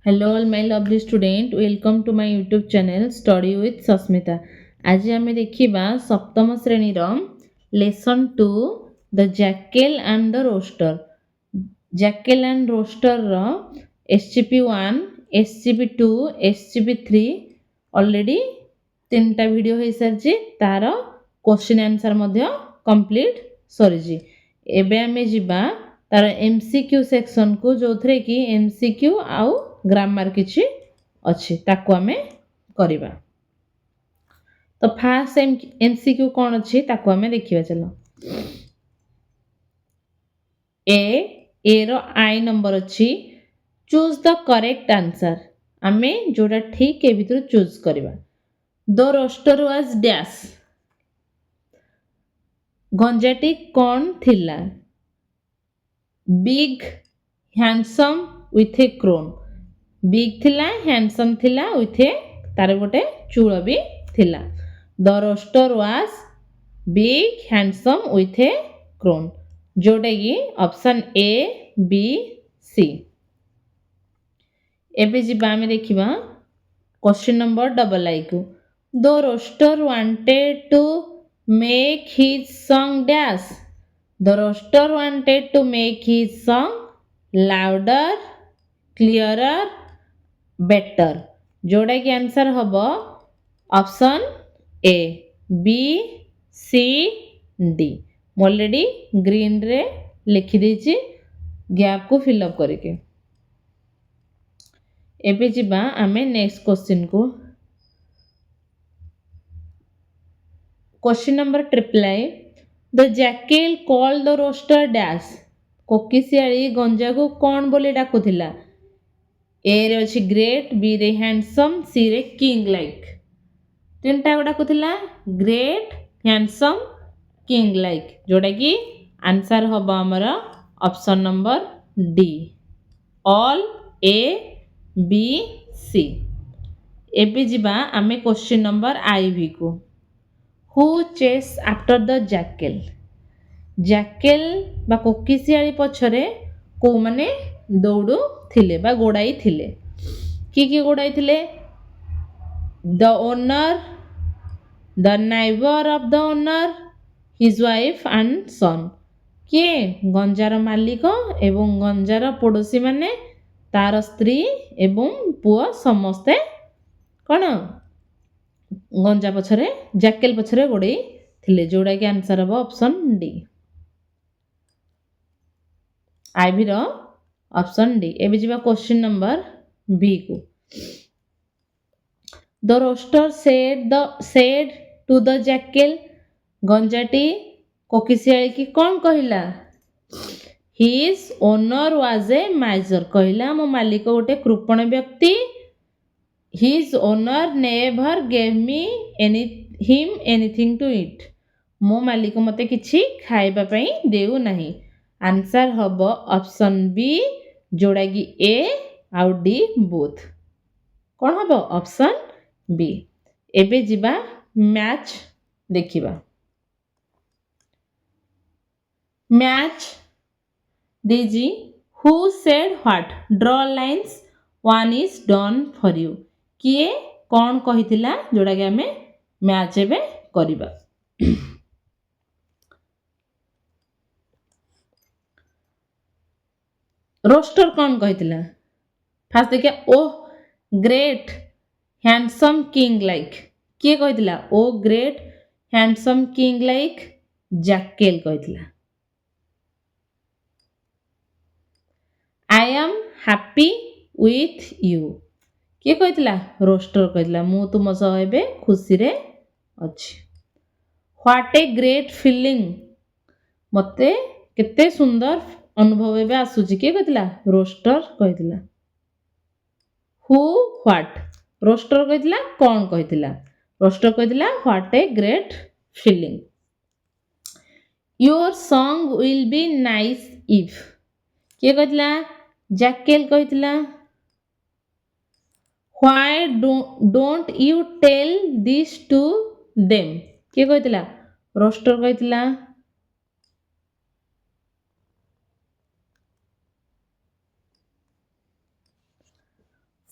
Hello all my lovely student, welcome to my YouTube channel Study with Sasmita. आज आमे देखिबा सप्तम श्रेणी रो lesson 2 the jackal and the rooster. Jackal and rooster रो SCP-1, SCP-2, SCP-3 already तीनटा video होई सरजी तार क्वेश्चन आंसर मध्य कंप्लीट सरजी. एबे आमे जिबा तार MCQ सेक्शन को जो थरे कि MCQ आउ ग्रामर किछि अछि ताको आमे करिबा. तो फास्ट MCQ कोन अछि ताको आमे देखिबा. चलो ए रो आई नंबर अछि चूज द करेक्ट आंसर. आमे जोडा ठीक ए भितर चूज करिबा. The rooster was dash. गंजाटी कोन थिला. Big handsome with a crown. Big थिला हैंडसम थिला विथ ए तार गोटे चूल भी थिला. The rooster was big handsome with a crown जोटे की ऑप्शन ए बी सी. एबे जिबा आमे देखिबा क्वेश्चन नंबर डबल आई को. The roaster wanted to make his song dash. The roaster wanted to make his song louder, clearer, better. जोड़ा की answer हबो option A B C D. Already green रे लिखि देछि गैप को fill up करके. एबे जिबा आमे नेक्स्ट क्वेश्चन को. Question number triple I. The jackal called the roaster dash. कोकिसियाली गंजा को कौन बोले डाकुथिला. ए रे अछि ग्रेट, बी रे हैंडसम, सी रे किंग लाइक. तीनटा को डाकुथिला ग्रेट, हैंडसम, किंग लाइक जोटा की आंसर हबो हमरा option number D all A B C. एबे जिबा आमे क्वेश्चन नंबर आईवी को. Who chase after the jackal? Jackal बा कोकिसियाली पछरे को माने दौड़ू थिले बा गोड़ाई थिले. की गोड़ाई थिले. The owner, the neighbour of the owner, his wife and son. किए गंजार मालिक एवं गंजार पड़ोसी माने तार स्त्री एवं पुआ समस्ते कौन गंजा पछरे जैकेल पछरे गोड़े थिले जोड़ा की आंसर हबो ऑप्शन डी आईवी रो ऑप्शन डी. एबे जिबा क्वेश्चन नंबर बी को. The rooster said to the jackal. गंजाटी कोकिसियाली की कौन कहिला. His owner was a miser. कहिला मो मालिक गोटे कृपण व्यक्ति. His owner never gave me him anything to eat. मो मालिक मते किछि खाइबा पई देउ नाही. आंसर हबो ऑप्शन बी जोड़ा की ए आउ डी बोथ. कोन हबो ऑप्शन बी. एबे जिबा मैच देखिबा. मैच देजी who said what. Draw lines. One is done for you. किए कौन कहिथिला जोड़ा के हमें मैच एबे करिबा. रोस्टर कौन कहिथिला. फास्ट देखिया. O great handsome king like. किए कहिथिला. O great handsome king like jackal कहिथिला. I am happy with you. किए कहिथिला. रोस्टर कहिथिला मु तुम सह एबे खुशी रे अछि. What a great feeling. मते केते सुंदर अनुभव एबे आसुची. किए कहिथिला. रोस्टर कहिथिला. Who what. रोस्टर कहिथिला कौन कहिथिला. रोस्टर कहिथिला what a great feeling. Your song will be nice if. किए कहिथिला. जैकेल कहिथिला. Why don't you tell this to them. किए कहिथिला. रोस्टर कहिथिला.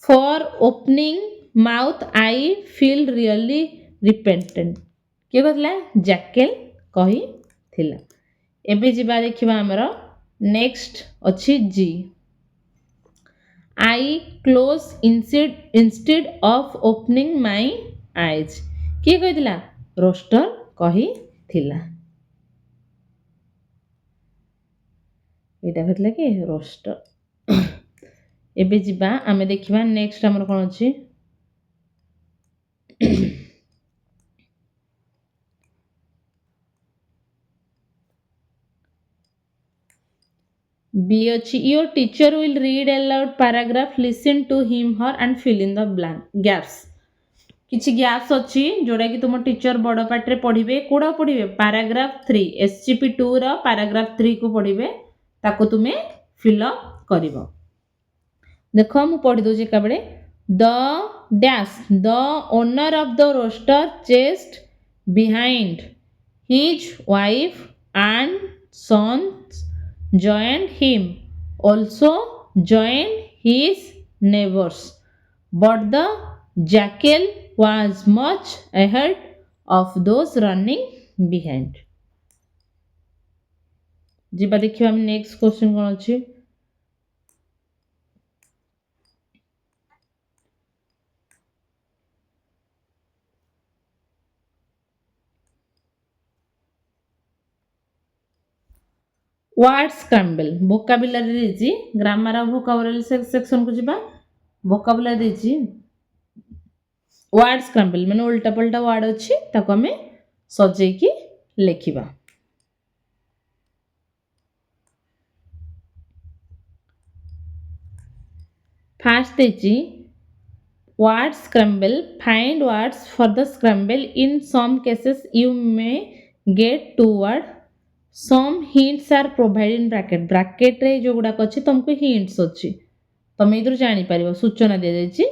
For opening mouth I feel really repentant। କିଏ କହିଥିଲା? ଜ୍ୟାକେଲ କହିଥିଲା। ଏବେ ଯିବା ଦେଖିବା ଆମର ନେକ୍ସଟ ଅଛି G. I close instead of opening my eyes। କିଏ କହିଥିଲା? ରୋଷ୍ଟର କହିଥିଲା। ଏଇଟା କହିଥିଲା କି ରୋଷ୍ଟର। ଏବେ ଯିବା ଆମେ ଦେଖିବା ନେକ୍ସଟ ଆମର କଣ ଅଛି। B ଅଛି your teacher will read aloud paragraph listen to him her and fill in the blank gaps। କିଛି ଗ୍ୟାପ୍ସ ଅଛି ଯୋଉଟା କି ତୁମ ଟିଚର ବଡ଼ ପାଟିରେ ପଢ଼ିବେ। କୋଉଟା ପଢ଼ିବେ? ପାରାଗ୍ରାଫ 3 SCP 2 ର ପାରାଗ୍ରାଫ 3 କୁ ପଢ଼ିବେ। ତାକୁ ତୁମେ ଫିଲ୍ ଅପ୍ କରିବ। ଦେଖ ମୁଁ ପଢ଼ି ଦଉଛି ଏକାବେଳେ। The dash the owner of the rooster chased behind his wife and sons joined him, also joined his neighbors, but the jackal was much ahead of those running behind। ଯିବା ଦେଖିବା ଆମେ next question କଣ ଅଛି। Word scramble vocabulary ଦେଇଛି। Grammar ଆଉ vocabulary section କୁ ଯିବା। vocabulary ଦେଇଛି word scramble ମାନେ ଉଲ୍ଟା ପଲ୍ଟା ୱାର୍ଡ ଅଛି ତାକୁ ଆମେ ସଜେଇକି ଲେଖିବା। ଫାର୍ଷ୍ଟ ଦେଇଛି word scramble find words for the scramble in some cases you may get two word some hints are provided in bracket रे जो गुडाक अछि तुमको hints अछि तमे इधर जानि परिबो सूचना दे जायछि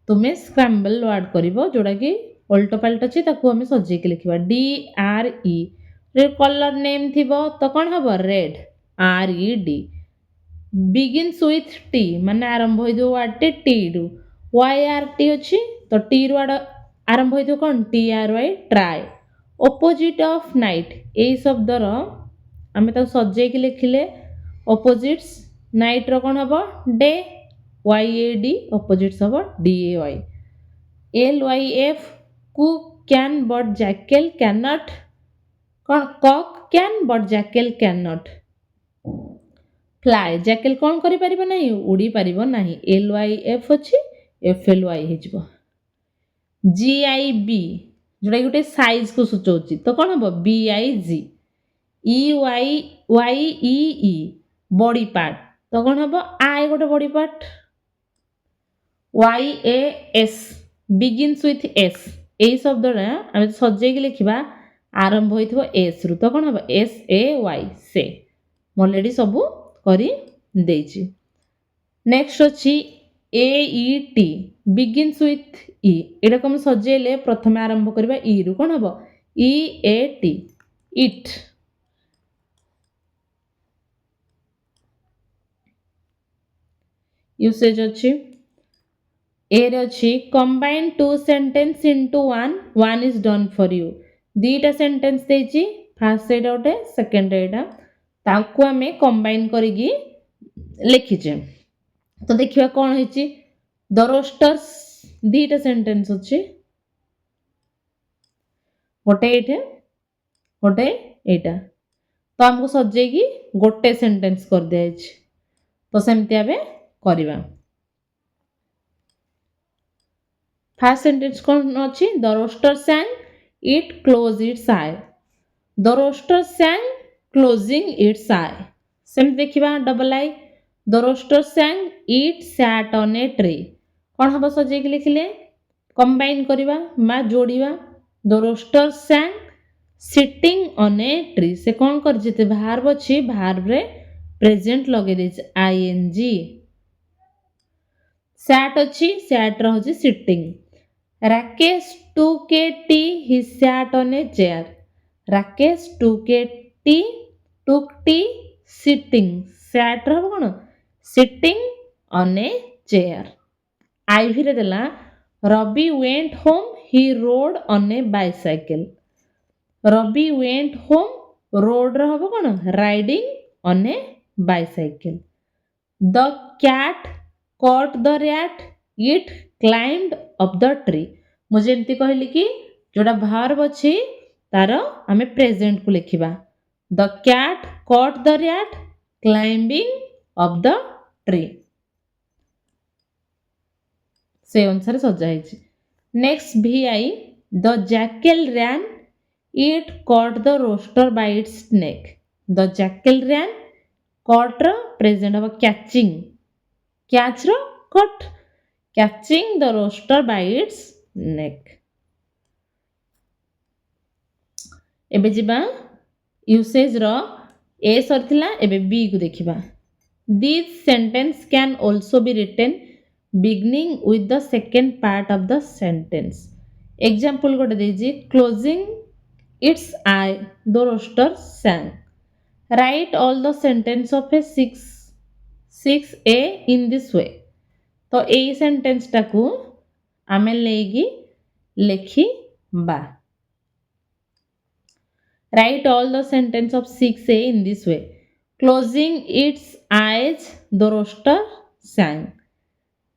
तुमे scramble word करिवो जोडा कि उल्टो पाल्ट अछि ताकू हमें सजे के लिखिबा D R E रे कलर नेम थिबो तो कोन हबो red R E D begins with T माने आरंभ होई दो वर्ड टे T रु Y R T अछि तो T रु आरंभ होई दो कोन T R Y try opposite of night एई शब्द रो आमे ताकू सजे के लिखिले opposites night रो कोन हबो day Y A D opposites हबो D A Y L Y F cook can but jackal cannot cone cock can but jackal cannot fly jackal कोन करि परिबो नाही उडी परिबो नाही L Y F अछि F L Y हेजबो G I B जोडा गुटे size को सूचौछि तो कोन हबो B I G E Y Y E E body part तो कोन हबो I गोटे body part Y A S begins with S एई शब्द रे हम सजे के लिखिबा आरंभ होइथबो S रु तो कोन हबो S A Y से ऑलरेडी सब करी देछि नेक्स्ट अछि A E T begins with E एटा को हम सजेले प्रथम आरंभ करबा E रु कोन हबो E A T it usage अछि ए रे अछि combine two sentence into one is done for you दीटा सेंटेंस देछि फर्स्ट एटा ओटे सेकंड एटा ताकू हमें कंबाइन करिगी लिखिचे तो देखिबा कोन हेछि द रोस्टर्स दीटा सेंटेंस अछि गोटे एटे गोटे एटा तो हमको सजेगी गोटे सेंटेंस कर दिया अछि तो सेमति आबे करिबा फर्स्ट सेंटेंस कोन अछि the rooster sang it close its eye the rooster sang closing its eye same देखिबा double I the rooster sang it sat on a tree कोन हबो सजे के लिखिले कंबाइन करिबा मा जोड़िबा the rooster sang sitting on a tree से कोन कर जेते भार्ब अछि भार्ब रे प्रेजेंट लगे देछ ing sat अछि sat रहछि sitting Rakesh took a tea he sat on a chair Rakesh took a tea took tea sitting sat रहबो कोन sitting on a chair IV ରେ ଦେଲା ରବି went home he rode on a bicycle. Ravi went home road ର ହବ କଣ riding on a bicycle. The cat caught the rat it climbed up the tree. ମୁଁ ଯେମିତି କହିଲି କି ଯୋଉଟା verb ଅଛି ତାର ଆମେ present କୁ ଲେଖିବା. The cat caught the rat climbing up the tree. ସେ ଅନୁସାରେ ସଜା ହେଇଛି. Next VI the jackal ran it caught the rooster by its neck. The jackal ran caught ର present ହବ catching catch ର caught catching the rooster by its neck. ଏବେ ଯିବା usage ର A ସରିଥିଲା ଏବେ B କୁ ଦେଖିବା. This sentence can also be written beginning with the second part of the sentence. Example गोटे देजी closing its eye the rooster sang. Write all the sentence of a 6A in this way. तो a sentence टाकू आमे लेगी लेखी बा. Write all the sentence of 6A in this way. Closing its eyes the rooster sang.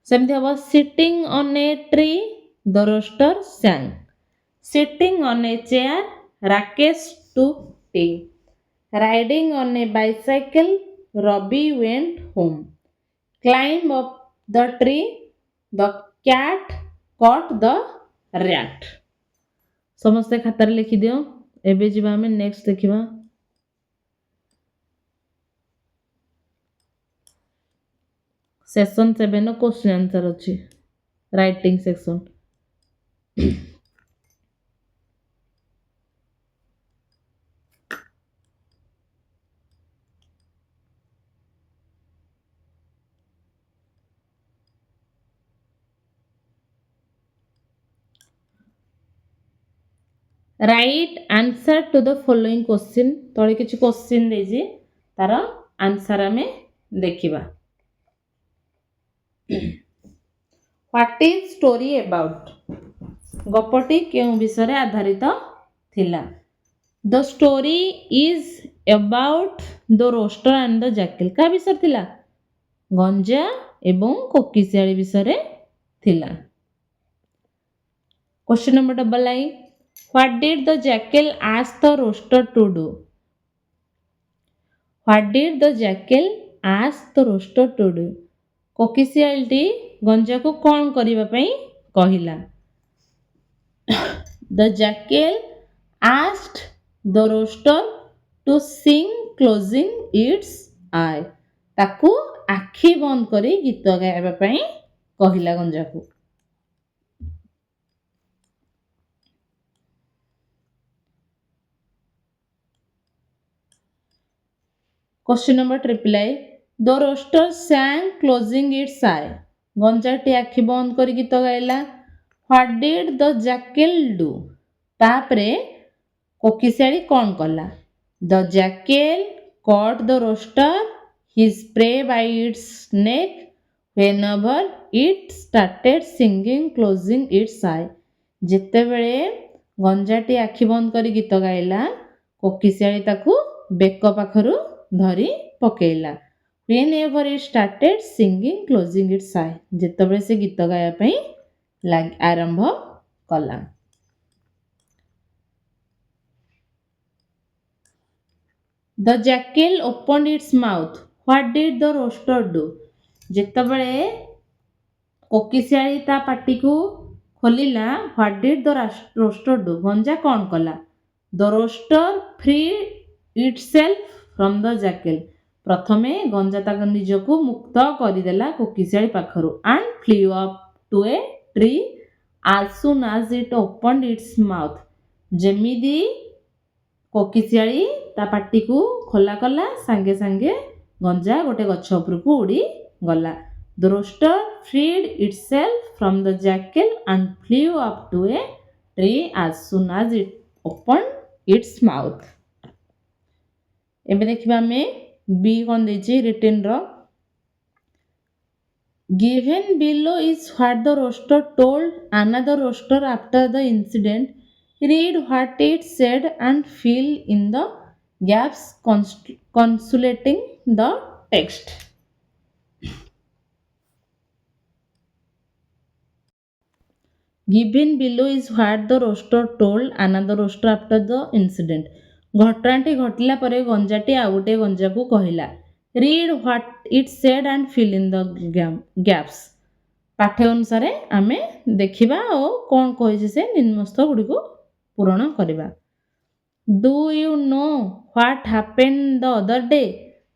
सेमती हम sitting on a tree the rooster sang. Sitting on a chair Rakesh took tea. Riding on a bicycle Robbie went home. Climb up the tree the cat caught the rat. समस्ते खातार लिखि दियो. एबे जिबा हमें next देखिबा. Session 7 नो question answer अछि writing section. Write answer to the following question. तळे किछि क्वेश्चन देजी तार आंसर हमें देखिबा. What is story about. गपटी केउ विषय आधारित थिला. The story is about the rooster and the jackal. का विषय थिला गंजा एवं कोकिसियाली विषय थिला. Question number II. What did the jackal ask the rooster to do? What did the jackal ask the rooster to do? कोकिसियालटी गंजा को कौन करिबा पई कहिला. The jackal asked the rooster to sing closing its eye. ताकू आखी बंद करी गीत गाइबा पई कहिला गंजा को. Question number III. The rooster sang closing its eye. गंजाटी आखि बंद करी गीत गाइला. What did the jackal do? तापरे कोकिसियाली कौन कला. The jackal caught the rooster his prey by its neck whenever it started singing closing its eye. जेतेबेले गंजाटी आखि बंद करी गीत गाइला कोकिसियाली ताकू बेक पाखरु धरी पकेइला. Whenever it started singing closing its eye. जेतेबेले से गीत गाया पई आरंभ कला. The jackal opened its mouth. What did the rooster do? जेतेबेले कोकिसियाली ता पाटी को खोलिला. What did the rooster do? गंजा कौन कला. The rooster freed itself from the jackal. प्रथमे गंजा ताक निजको मुक्त करिदेला कोकिसियाली पाखरु and flew up to a tree as soon as it opened its mouth. जेमिदी कोकिसियाली ता पाटी को खोला कला संगे संगे गंजा गोटे गछ ऊपर को उड़ी गला. The rooster freed itself from the jackal and flew up to a tree as soon as it opened its mouth. एबे देखिबा हमें बी कोन देछि रिटन रो. Given below is what the roaster told another roaster after the incident. Read what it said and fill in the gaps consulating the text. Given below is what the roaster told another roaster after the incident. ଘଟଣାଟି ଘଟିଲା ପରେ ଗଞ୍ଜାଟି ଆଉ ଗୋଟିଏ ଗଞ୍ଜାକୁ କହିଲା. Read what it said and fill in the gaps. ପାଠ୍ୟ ଅନୁସାରେ ଆମେ ଦେଖିବା ଓ କ'ଣ କହିଛି ସେ ନିମ୍ନସ୍ଥ ଗୁଡ଼ିକୁ ପୂରଣ କରିବା. Do you know what happened the other day?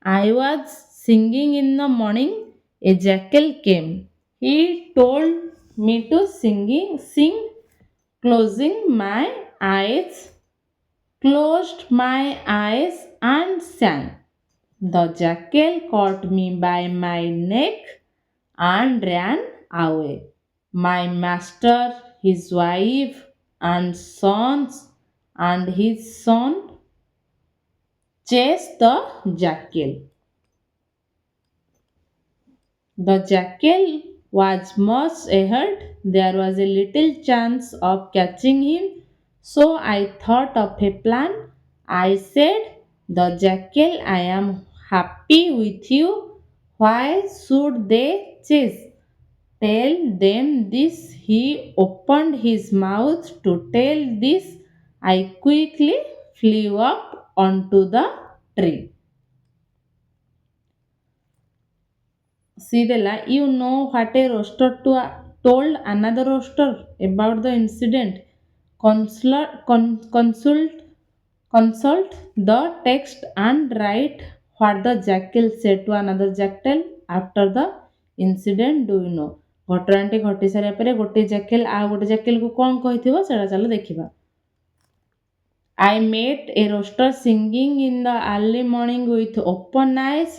I was singing in the morning. A jackal came. He told me to sing, closing my eyes, closed my eyes and sang. The jackal caught me by my neck and ran away. My master, his wife, and sons and his son chased the jackal. The jackal was much ahead. There was a little chance of catching him, so I thought of a plan. I said, the jackal, I am happy with you. Why should they chase? Tell them this. He opened his mouth to tell this. I quickly flew up onto the tree. Sidela, you know what a roaster told another roaster about the incident. Consult the text and write what the jackal said to another jackal after the incident. Do you know? ଘଟଣାଟି ଘଟି ସାରିବା ପରେ ଗୋଟେ jackal ଆଉ ଗୋଟେ ଜାକେଲକୁ କ'ଣ କହିଥିବ ସେଟା ଚାଲ ଦେଖିବା. I met a rooster singing in the early morning with open eyes.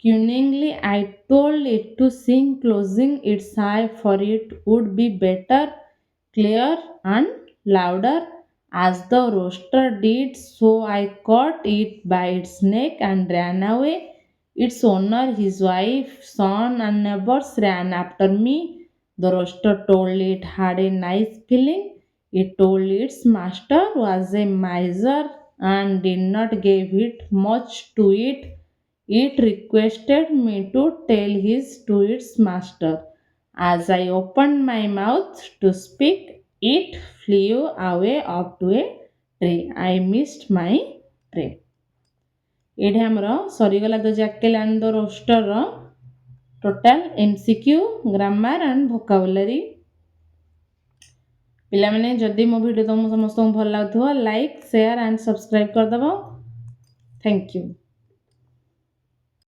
Cunningly, I told it to sing, closing its eye, for it would be better, clear, and louder. As the rooster did so, I caught it by its neck and ran away. Its owner, his wife, son, and neighbors ran after me. The rooster told it had a nice feeling. It told its master was a miser and did not give it much to eat. It requested me to tell his to its master. As I opened my mouth to speak, it flew away up to a tree. I missed my prey. ଏଇଠି ଆମର ସରିଗଲା the jackal and the ରୋଷ୍ଟରର total MCQ grammar and vocabulary. ପିଲାମାନେ ଯଦି ମୋ video ତୁମକୁ ସମସ୍ତଙ୍କୁ ଭଲ ଲାଗୁଥିବ ଲାଇକ୍ ସେୟାର ଆଣ୍ଡ ସବସ୍କ୍ରାଇବ୍ କରିଦେବ. Thank you.